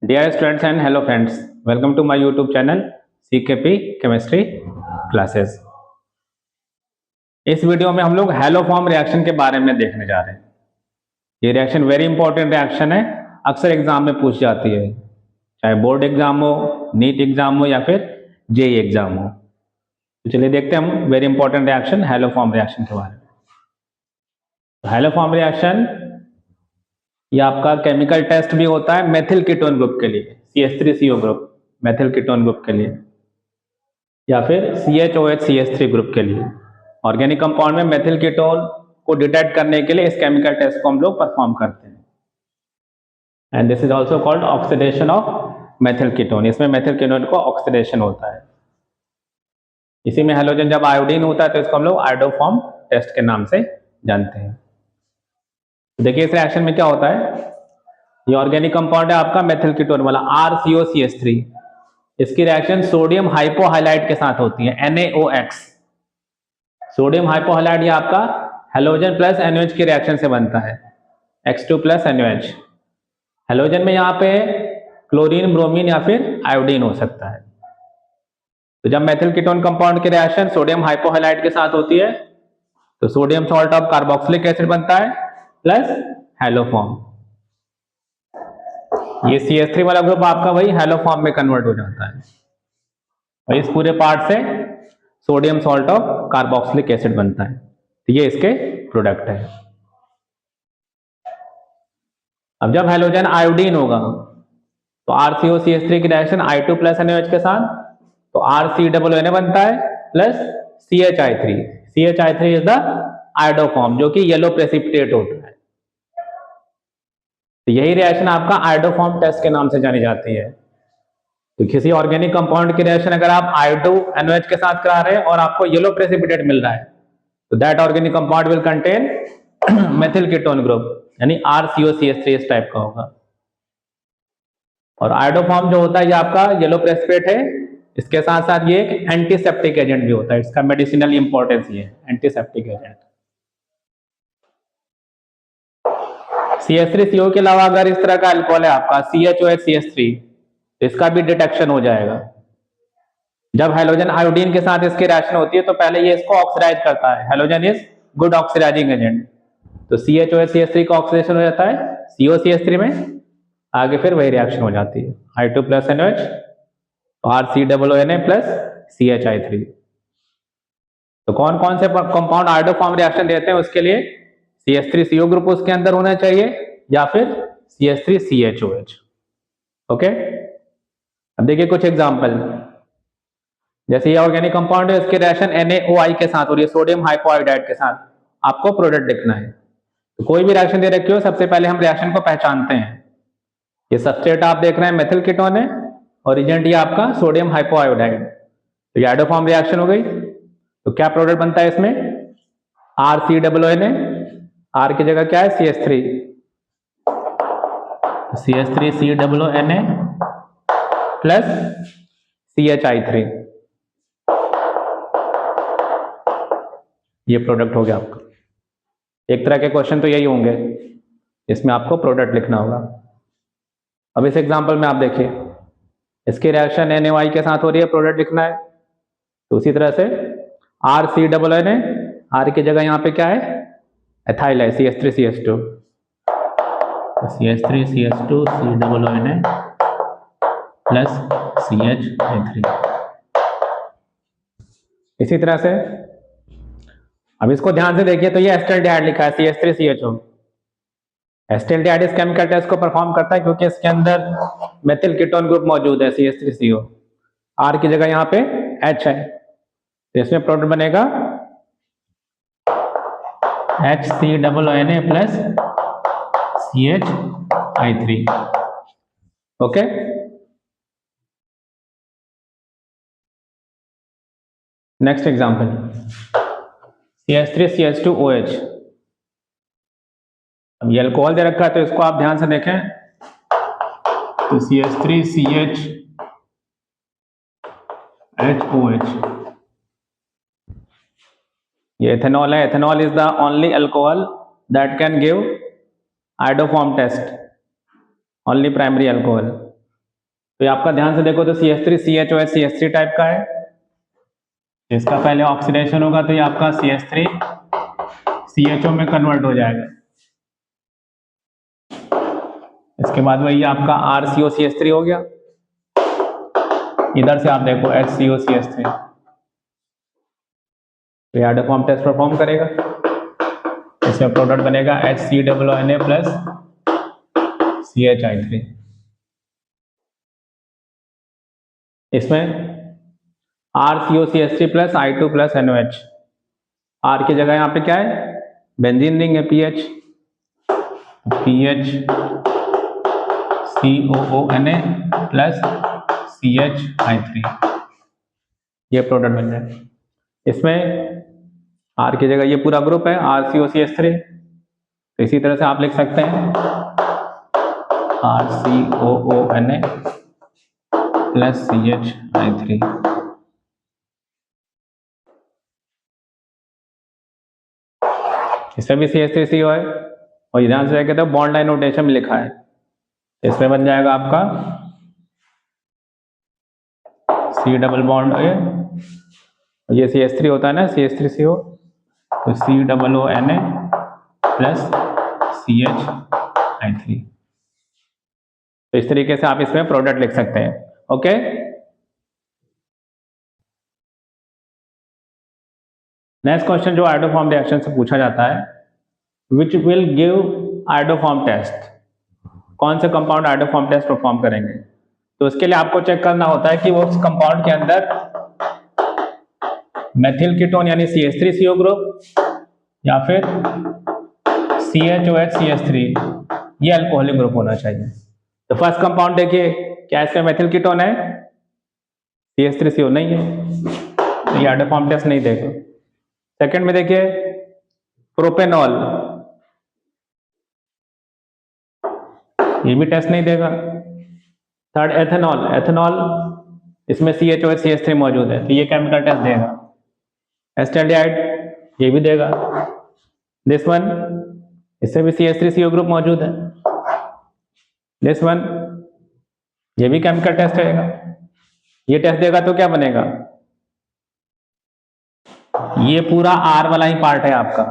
Dear students and hello friends, welcome to my YouTube channel CKP Chemistry Classes। इस video में हम लोग haloform reaction के बारे में देखने जा रहे हैं। ये रिएक्शन वेरी इंपॉर्टेंट रिएक्शन है, अक्सर एग्जाम में पूछ जाती है, चाहे बोर्ड एग्जाम हो, नीट एग्जाम हो या फिर जेई एग्जाम हो। तो चलिए देखते हैं हम very important reaction haloform reaction के बारे में। हैलोफॉर्म रिएक्शन ये आपका केमिकल टेस्ट भी होता है मेथिल कीटोन ग्रुप के लिए, CH3CO group methyl ketone group के लिए, या फिर CHOH CH3 ग्रुप के लिए। ऑर्गेनिक कंपाउंड में मेथिल कीटोन को डिटेक्ट करने के लिए इस केमिकल टेस्ट को हम लोग परफॉर्म करते हैं। And this is also called oxidation of methyl ketone. इसमें मेथिल कीटोन को ऑक्सीडेशन होता है। इसी में हैलोजन जब आयोडीन होता है तो इसको हम लोग आयोडोफॉर्म टेस्ट के नाम से जानते हैं। देखिए इस रिएक्शन में क्या होता है, ये ऑर्गेनिक कंपाउंड है आपका मेथिल कीटोन वाला RCOCH3। इसकी रिएक्शन सोडियम हाइपोहाइलाइड के साथ होती है, NaOX। सोडियम हाइपोहाइलाइड ये आपका हैलोजन प्लस NaOH की रिएक्शन से बनता है, X2 प्लस NaOH। हैलोजन में यहाँ पे क्लोरीन, ब्रोमीन या फिर आयोडीन हो सकता है। तो जब मेथिल कीटोन कंपाउंड की रिएक्शन सोडियम हाइपोहाइलाइड के साथ होती है तो sodium salt of carboxylic acid बनता है प्लस हैलोफॉर्म। ये CH3 वाला ग्रुप आपका वही हैलोफॉर्म में कन्वर्ट हो जाता है और इस पूरे पार्ट से sodium salt of carboxylic acid बनता है। तो ये इसके प्रोडक्ट है। अब जब हैलोजन आयोडीन होगा तो RCOCH3 की रिएक्शन I2 प्लस NaOH के साथ तो RCOONA बनता है plus CHI3। CHI3 is the iodoform जो कि येलो प्रेसिपिटेट होता है। तो यही रिएक्शन आपका आयोडोफॉर्म टेस्ट के नाम से जानी जाती है। तो किसी ऑर्गेनिक कंपाउंड की रिएक्शन अगर आप I2 NaOH के साथ करा रहे हैं और आपको येलो प्रेसिपिटेट मिल रहा है तो that organic compound will contain methyl ketone group, यानी RCOCH3 इस टाइप का होगा। और आयोडोफॉर्म जो होता है ये आपका येलो प्रेसिपिटेट है, इसके साथ साथ ये एक एंटीसेप्टिक एजेंट भी होता है। इसका मेडिसिनल इंपॉर्टेंस ये है, एंटीसेप्टिक एजेंट। CH3CO के अलावा अगर इस तरह का अल्कोहल है आपका CHOH CH3 तो इसका भी डिटेक्शन हो जाएगा। जब हैलोजन आयोडीन के साथ इसकी रिएक्शन होती है तो पहले ये इसको ऑक्सीडाइज करता है। Halogen is good oxidizing agent, तो CHOH CH3 का ऑक्सीडेशन हो जाता है COCH3 में, आगे फिर वही रिएक्शन हो जाती है I2 plus NaOH RCOONA plus CHI3। तो कौन कौन से कंपाउंड आयोडोफॉर्म रिएक्शन देते हैं उसके लिए CH3CO ग्रुप उसके अंदर होना चाहिए या फिर CH3CHOH। ओके, अब देखिए कुछ एग्जांपल। जैसे ये ऑर्गेनिक कंपाउंड है, इसकी रिएक्शन NaOI के साथ हो रही है, सोडियम हाइपोआयोडाइड के साथ। आपको प्रोडक्ट लिखना है। तो कोई भी रिएक्शन दे रखी हो, सबसे पहले हम रिएक्शन को पहचानते हैं। ये सबस्ट्रेट आप देख रहे हैं मेथिल कीटोन है और एजेंट ये आपका सोडियम हाइपोआयोडाइड। तो ये आयोडोफॉर्म रिएक्शन हो गई। तो क्या प्रोडक्ट बनता है इसमें RCOONA, R की जगह क्या है CH3, CH3COONA प्लस CHI3। ये प्रोडक्ट हो गया आपका। एक तरह के क्वेश्चन तो यही होंगे, इसमें आपको प्रोडक्ट लिखना होगा। अब इस एग्जांपल में आप देखिए, इसकी रिएक्शन NaOI के साथ हो रही है, प्रोडक्ट लिखना है। तो उसी तरह से RCOONA, R की जगह यहाँ पे क्या है एथाइल है CH3CH2, CH3CH2 COONA plus CHI3। इसी तरह से अब इसको ध्यान से देखिए, तो ये एसिटाल्डिहाइड लिखा है CH3CHO। एसिटाल्डिहाइड इस केमिकल टेस्ट को परफॉर्म करता है क्योंकि इसके अंदर मेथिल कीटोन ग्रुप मौजूद है CH3CO। R की जगह यहाँ पे H है, तो इसमें प्रोडक्ट बनेगा HCOONA plus CHI3। Okay, next example CH3CH2OH। अब ये अल्कोहल दे रखा है तो इसको आप ध्यान से देखें। तो CH3CHHOH, ये एथेनॉल है। Ethanol is the only alcohol that can give iodoform test, only primary alcohol. तो ये आपका ध्यान से देखो तो CH3 CHOH CH3 टाइप का है, इसका पहले ऑक्सीडेशन होगा तो ये आपका CH3 CHO में कन्वर्ट हो जाएगा। इसके बाद वही आपका RCO CH3 हो गया, इधर से आप देखो HCO CH3, तो ये एडोफॉर्म टेस्ट परफॉर्म करेगा, इसमें प्रोडक्ट बनेगा HCOONA प्लस CHI3। इसमें RCO CH3 plus I2 plus NOH, R की जगह यहाँ पे क्या है, बेंजीन रिंग है PH COONA प्लस CHI3, ये प्रोडक्ट बन जाए। इसमें R की जगह ये पूरा ग्रुप है RCO CH3, तो इसी तरह से आप लिख सकते हैं RCOONA प्लस CHI3। इसमें भी CH3CO है, और ध्यान से देखें तो बॉन्ड लाइन नोटेशन में लिखा है, इसमें बन जाएगा आपका C डबल बॉन्ड है, ये CH3 होता है ना CH3CO, तो COONA प्लस CHI3। तो इस तरीके से आप इसमें प्रोडक्ट लिख सकते हैं। ओके, नेक्स्ट क्वेश्चन जो आयोडोफॉर्म रिएक्शन से पूछा जाता है, which will give iodoform test, कौन से कंपाउंड आयोडोफॉर्म टेस्ट परफॉर्म करेंगे। तो इसके लिए आपको चेक करना होता है कि वो उस कंपाउंड के अंदर मेथिल कीटोन यानी CH3CO ग्रुप या फिर CHOH CH3 ये अल्कोहलिक ग्रुप होना चाहिए। तो फर्स्ट कंपाउंड देखिए, क्या इसमें मेथिल कीटोन है, CH3CO नहीं है, तो ये आयोडोफॉर्म टेस्ट नहीं देगा। सेकंड में देखिए प्रोपेनॉल, ये भी टेस्ट नहीं देगा। थर्ड एथेनॉल, एथेनॉल इसमें CHOH CH3 मौजूद है, तो ये केमिकल टेस्ट देगा। एस्टेल्डिहाइड ये भी देगा। दिस वन, इससे भी CH3CO ग्रुप मौजूद है। दिस वन, ये भी केमिकल टेस्ट रहेगा। ये टेस्ट देगा तो क्या बनेगा, ये पूरा R वाला ही पार्ट है आपका,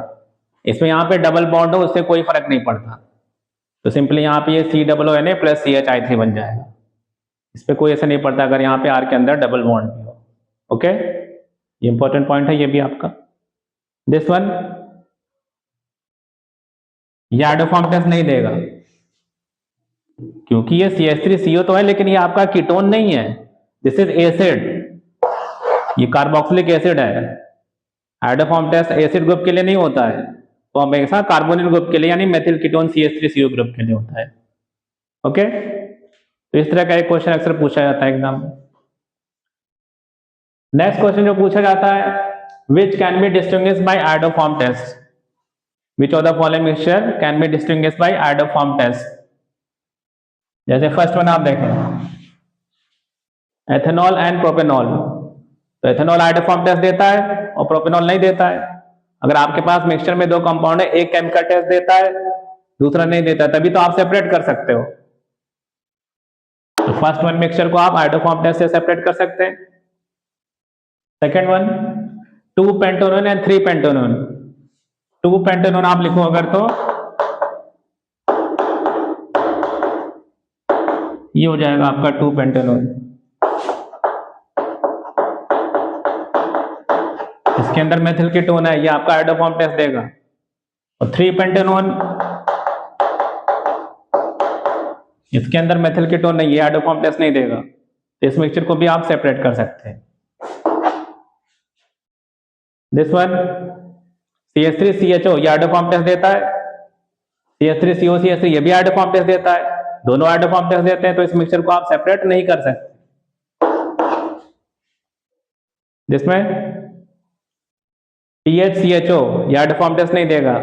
इसमें यहाँ पे डबल बॉन्ड हो उससे कोई फर्क नहीं पड़ता, तो सिंपली यहाँ पे ये COONA प्लस CHI3 बन जाएगा, इस पर कोई ऐसा नहीं पड़ता अगर यहाँ पे R के अंदर डबल बॉन्ड भी हो। ओके, ये इंपॉर्टेंट पॉइंट है ये भी आपका। दिस वन, ये आयोडोफॉर्म टेस्ट नहीं देगा, क्योंकि ये CH3CO तो है लेकिन ये आपका कीटोन नहीं है, दिस इज एसिड, ये कार्बोक्सिलिक एसिड है। आयोडोफॉर्म टेस्ट एसिड ग्रुप के लिए नहीं होता है, तो हमेशा कार्बोनिल ग्रुप के लिए यानी मेथिल कीटोन CH3CO ग्रुप के लिए होता है। ओके, तो इस तरह का एक क्वेश्चन अक्सर पूछा जाता है एग्जाम में। नेक्स्ट क्वेश्चन जो पूछा जाता है, which can be distinguished by iodoform test, which of the following mixture can be distinguished by iodoform test. जैसे फर्स्ट वन आप देखें, एथेनॉल एंड प्रोपेनॉल, तो एथेनॉल आयोडोफॉर्म टेस्ट देता है और प्रोपेनॉल नहीं देता है। अगर आपके पास मिक्सचर में दो कंपाउंड है, एक केमिकल टेस्ट देता है दूसरा नहीं देता है, तभी तो आप सेपरेट कर सकते हो। तो फर्स्ट वन मिक्सचर को आप आयोडोफॉर्म टेस्ट से सेपरेट कर सकते हैं। सेकेंड वन, 2 पेंटोनोन एंड 3 पेंटोनोन, 2 पेंटोनोन आप लिखो अगर तो ये हो जाएगा आपका 2 पेंटोनोन, इसके अंदर मेथिल कीटोन है, ये आपका आयोडोफॉर्म टेस्ट देगा। और 3 पेंटेनोन, इसके अंदर मेथिल कीटोन नहीं, ये आयोडोफॉर्म टेस्ट नहीं देगा, तो इस मिक्सचर को भी आप सेपरेट कर सकते हैं। दिस वन, CH3CHO ये आयोडोफॉर्म टेस्ट देता है, CH3CO CH3 ये भी आयोडोफॉर्म टेस्ट देता है, दोनों आयोडोफॉर्म टेस्ट देते हैं, तो इस मिक्सचर को आप सेपरेट नहीं कर सकते। जिसमें PHCHO ये आयोडोफॉर्म टेस्ट नहीं देगा,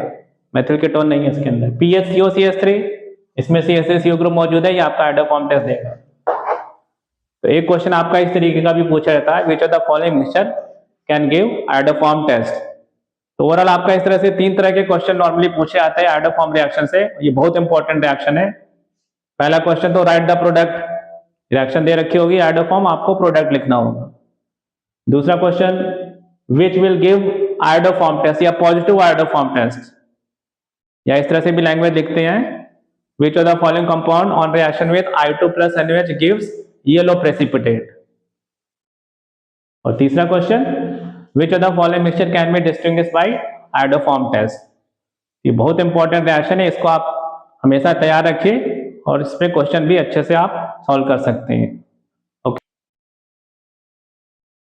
मेथिल कीटोन नहीं है इसके अंदर। PHCO CH3 इसमें CH3CO ग्रुप मौजूद है, ये आपका आयोडोफॉर्म टेस्ट देगा। तो एक क्वेश्चन आपका इस तरीके का भी पूछा जाता है, which of the following mixture can give iodoform test. तो ओवरऑल आपका इस तरह से 3 तरह के क्वेश्चन नॉर्मली पूछे जाते हैं आयोडोफॉर्म रिएक्शन से, ये बहुत इंपॉर्टेंट रिएक्शन है। पहला क्वेश्चन तो राइट द प्रोडक्ट, रिएक्शन दे रखी होगी आयोडो फॉर्म, आपको प्रोडक्ट लिखना होगा। दूसरा question, which will give iodoform test या पॉजिटिव आयोडो फॉर्म टेस्ट, या इस तरह से भी लैंग्वेज लिखते हैं, which of the following compound on reaction with I2 plus NaOH gives yellow precipitate. और तीसरा question, which of the following mixture can be distinguished by iodoform test. ये बहुत इंपॉर्टेंट रिएक्शन है, इसको आप हमेशा तैयार रखिए और इस पे क्वेश्चन भी अच्छे से आप सॉल्व कर सकते हैं।